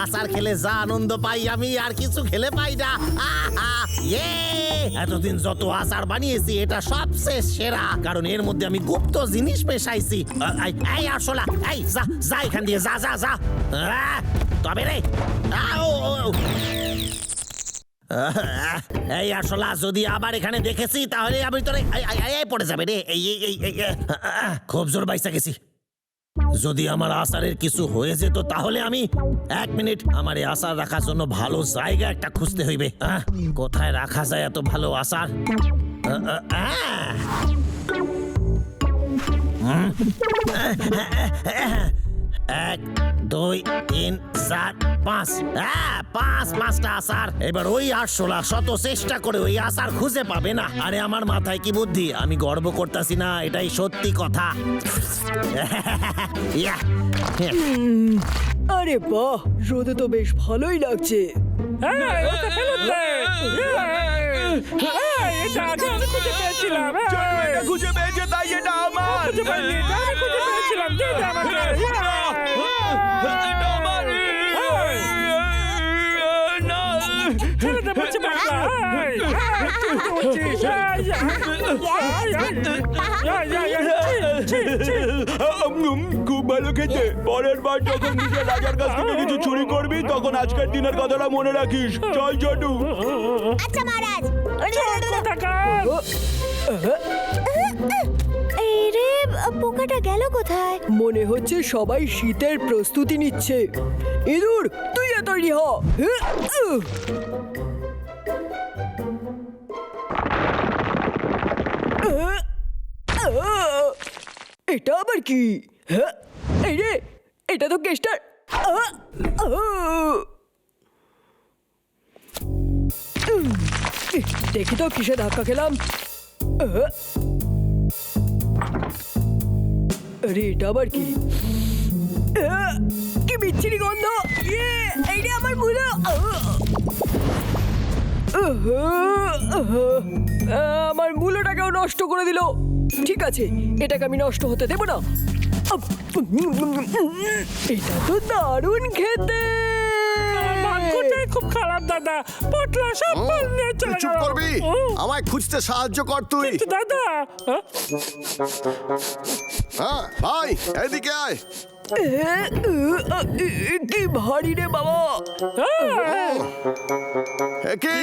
আচার খেলে যা আনন্দ পাই আমি আর কিছু খেলে পাই না। এতদিন যত আচার বানিয়েছি এটা সবচেয়ে সেরা, কারণ এর মধ্যে আমি গুপ্ত জিনিস মেশাইছি। এই আসলা, এই যা যা এখান দিয়ে, যা যা যা। তবে রে এই আসলা, যদি আবার এখানে দেখেছি তাহলে আমি তোরে পড়ে যাবে রে। খুব জোর বাইসা গেছি। যদি আমার আচারের কিছু হয়ে যেত তাহলে আমি 1 মিনিট, আমার এই আচার রাখার জন্য ভালো জায়গা একটা খুঁজতে হইবে। কোথায় রাখা যায় এত ভালো আচার? 1 2 3 4 5, 5টা আচার। এবার ওই আরশোলা শত চেষ্টা করে ওই আচার খুঁজে পাবে না। আরে আমার মাথায় কি বুদ্ধি, আমি গর্ব করতেছি না, এটাই সত্যি কথা। আরে বাহ, রোদে তো বেশ ভালোই লাগছে। খুঁজে পেয়েছে, তাই এটা আমার। খুব ভালো খেতে। পরের বার যখন নিজের রাজার কাছ থেকে কিছু চুরি করবি তখন আজকের দিনের কথাটা মনে রাখিস। চল ছোটু। আচ্ছা মহারাজ। এই রে, পোকাটা গেল কোথায়? মনে হচ্ছে সবাই শীতের প্রস্তুতি নিচ্ছে। ইঁদুর, তুই তৈরি হ। এটা আবার কি? এই রে, এটা তো কেষ্টার। দেখি তো কিসে ধাক্কা খেলাম। আরে এটা আবার কি? কি বিচ্ছিরি গন্ধ! এই রে আমার মুলো! আমার মূলোটাকেও নষ্ট করে দিল। ঠিক আছে, এটাকে আমি নষ্ট হতে দেব না। এটা তো দারুণ খেতে। খুব খারাপ দাদা, পটলা সব ফল নিয়ে চলে গেল। চুপ করবি, আমায় খুঁজতে সাহায্য কর তুই। দাদা হ্যাঁ ভাই, এদিকে আয়। কি ভারী রে বাবা! কি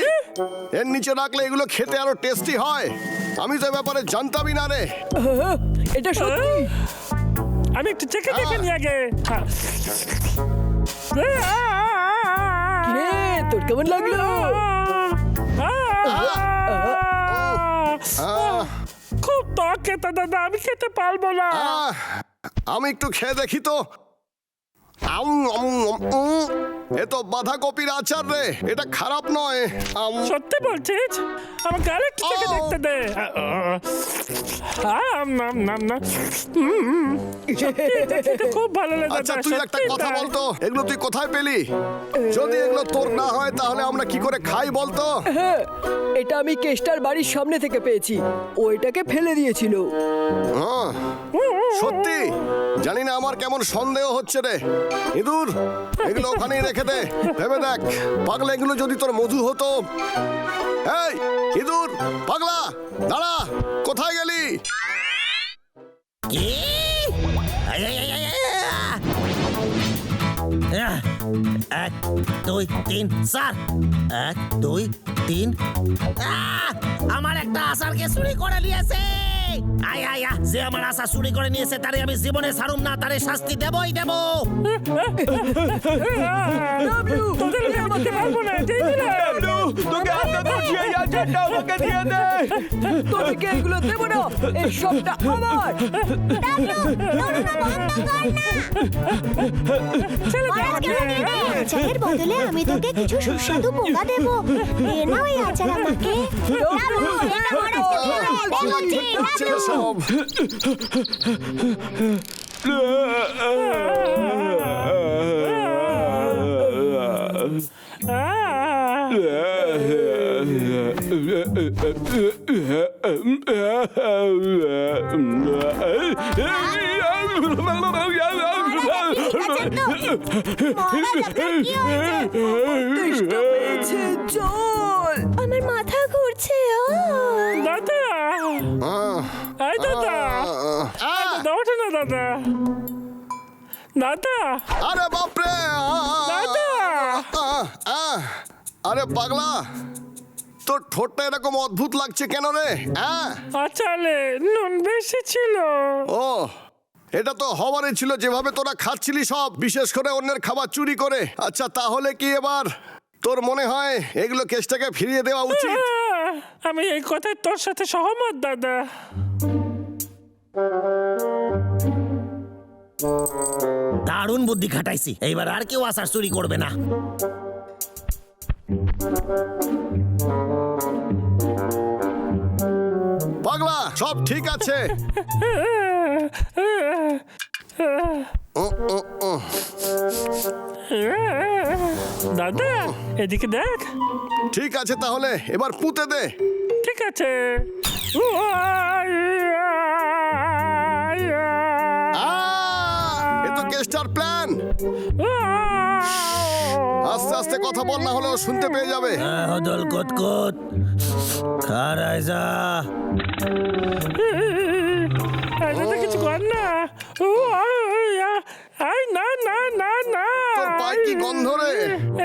এর নিচে রাখলে এগুলো খেতে আরো টেস্টি হয়? আমি তো ব্যাপারে জানতামই না রে। এটা সত্যি? আমি একটু চেখে দেখে নিয়ে আগে। কিরে, তোর কেমন লাগলো? খুব টক খেতে দাদা, আমি খেতে পারবো না। আমি একটু খেয়ে দেখি তো। এ তো বাঁধাকপির আচার রে, এটা খারাপ নয়। সত্যি বলছিস? আমার গালে একটু চেখে দেখতে দে। খুব ভালো লাগে। আচ্ছা তুই একটা কথা বলতো, এগুলো তুই কোথায় পেলি? যদি এগুলো তোর না হয় তাহলে আমরা কি করে খাই বলতো? এটা আমি কেষ্টার বাড়ির সামনে থেকে পেয়েছি, ওইটাকে ফেলে দিয়েছিল। সত্যি? জানি না, আমার কেমন সন্দেহ হচ্ছে রে। ইঁদুর, এগুলো ওখানেই রেখে দে। ভেবে দেখ, পাগলা, এগুলো যদি তোর মধু হতো। এই ইঁদুর পাগলা, দাঁড়া, কোথায় গেলি? কি? 1 2 3 4, 1 2 3। আমার একটা আচারকে চুরি করে নিয়েছে। যে আমার আশা চুরি করে নিয়েছে তারে আমি জীবনে ছাড়ুম না, তারে শাস্তি দেবই দেব। তোকে এগুলো দেবো না, এই সবটা আমার। আচারের বদলে আমি তোকে কিছু সুস্বাদু পোকা দেবো। দে না ওই আচার আমাকে। সব তেষ্টা পেয়েছে, চল। আমার মাথা ঘুরছে দাদা এই দাদা দাদা ওঠে না দাদা দাদা আরে বাপরে দাদা আরে পাগলা, তোর ঠোঁটটা এরকম অদ্ভুত লাগছে কেন রে? আচালে নুন বেশি ছিল। ও, এটা তো হওয়ারই ছিল, যেভাবে তোরা খাচ্ছিলি সব, বিশেষ করে অন্যের খাবার চুরি করে। আচ্ছা, তাহলে কি এবার তোর মনে হয় এগুলো কেসটাকে ফিরিয়ে দেওয়া উচিত? আমি এই কথায় তোর সাথে সহমত দাদা। দারুণ বুদ্ধি খাটাইছি, এইবার আর কেউ আচার চুরি করবে না। পাগলা, সব ঠিক আছে? দাদা এদিকে দেখ। ঠিক আছে, তাহলে এবার পুঁতে দে। ঠিক আছে। এ তো কেসটার প্ল্যান। আস্তে আস্তে কথা বল, না হলেও শুনতে পেয়ে যাবে। হদল কতকত খারায় যা। দাদা কিছু কর না। না না না না, তোর পায়ে কি গন্ধ রে?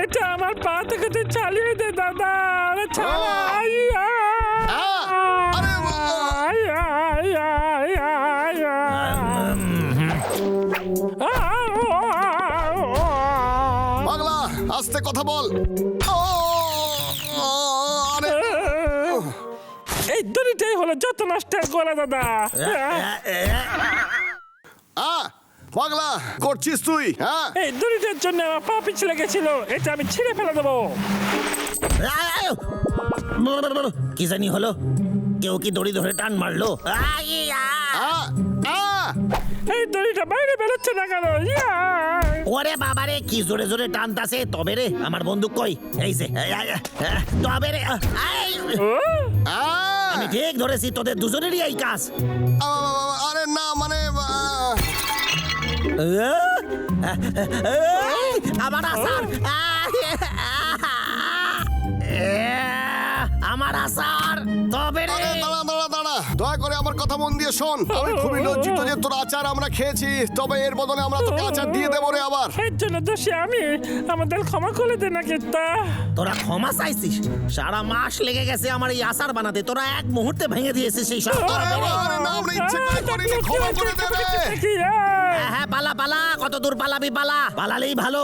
এটা আমার পা থেকে তুই চালিয়ে দে দাদা। আরে ছাড়া। আরে পাগলা, আস্তে কথা বল। আরে এই দড়িটাই হলো যত নষ্টের গোলা দাদা। পাগলা, করছিস তুই? হ্যাঁ, এই দড়িটার জন্য আমার পা পিছলে গেছিল, এটা আমি ছিঁড়ে ফেলে দেবো। কি জানি হলো, কেউ কি দড়ি ধরে টান মারলো? এই দড়িটা বাইরে বেরোচ্ছে না কেন? ওরে বাবারে, কি জোরে জোরে টানতাছে। তবে রে, আমার বন্দুক কই? এই যে তবে রে, আমি ঠিক ধরেছি, তোদের দুজনেরই এই কাজ। আরে না, মানে আমার আসার, আমার আসার। তবে রে, দাঁড়া দাঁড়া দাঁড়া, দয়া করে আমার কথা মন দিয়ে শোন। আমি খুবই লজ্জিত যে তোর আচার আমরা খেয়েছি, তবে এর বদলে আমরা তোকে আচার দিয়ে দেবো রে আবার। এর জন্য দোষী আমি, আমাদের ক্ষমা করে দে না কেতা। তোরা ক্ষমা চাইছিস? সারা মাস লেগে গেছে আমার এই আচার বানাতে, তোরা এক মুহূর্তে ভেঙে দিয়েছিস সেই সব। আরে না, আমরা ইচ্ছে করে করিনি, ক্ষমা করে দে রে। হ্যাঁ, পালা পালা, কত দূর পালাবি, পালা, পালালেই ভালো।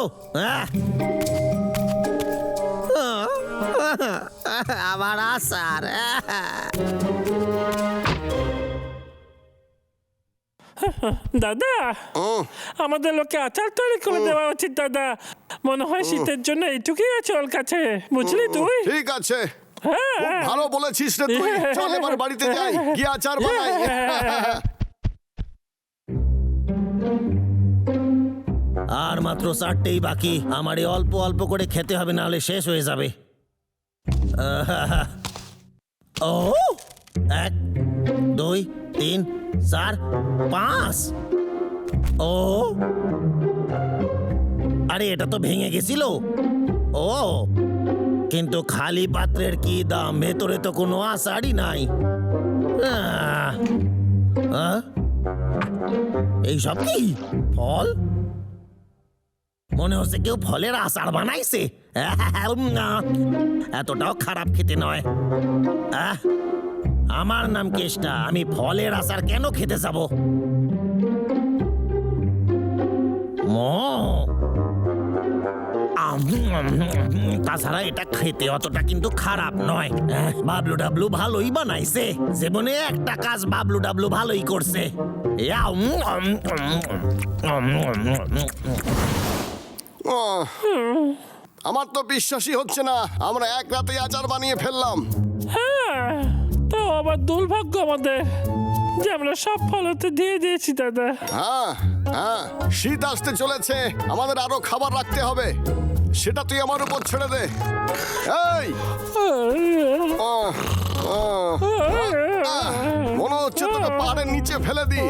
আমার আচার। দাদা, আমাদের লোকে আচার তৈরি করে দেওয়া উচিত দাদা। মনে হয় শীতের জন্য এইটুকুই আছে ওর কাছে, বুঝলি তুই? ঠিক আছে, খুব ভালো বলেছিস রে তুই। চল এবার বাড়িতে যাই, কি আচার বানাই। আর মাত্র 4টেই বাকি। আমার এই অল্প অল্প করে খেতে হবে, নাহলে শেষ হয়ে যাবে। ও, 1 2 3 4 5। ও, আরে এটা তো ভেঙে গেছিল। ও, কিন্তু খালি পাত্রের কি দাম, ভেতরে তো কোনো আচারই নাই। এইসব কি ফল? মনে হচ্ছে কেউ ফলের আচার বানাইছে। এতটাও খারাপ খেতে নয়। আমার নাম কেষ্টা, আমি ফলের আচার কেন খেতে যাব? তাছাড়া এটা খেতে অতটা কিন্তু খারাপ নয়। বাবলু ডাবলু ভালোই বানাইছে, জীবনে একটা কাজ বাবলু ডাবলু ভালোই করছে। আমার তো বিশ্বাসই হচ্ছে না, আমরা এক রাতে আচার বানিয়ে ফেললাম। হ্যাঁ, তো আবার দুর্ভাগ্য আমাদের যে আমরা সব ফলতে দিয়ে দিয়েছি দাদা। হ্যাঁ হ্যাঁ, শীত আসতে চলেছে, আমাদের আরো খাবার রাখতে হবে। সেটা তুই আমার উপর ছেড়ে দে। এই মনে হচ্ছে তোকে পাহাড়ের নিচে ফেলে দি।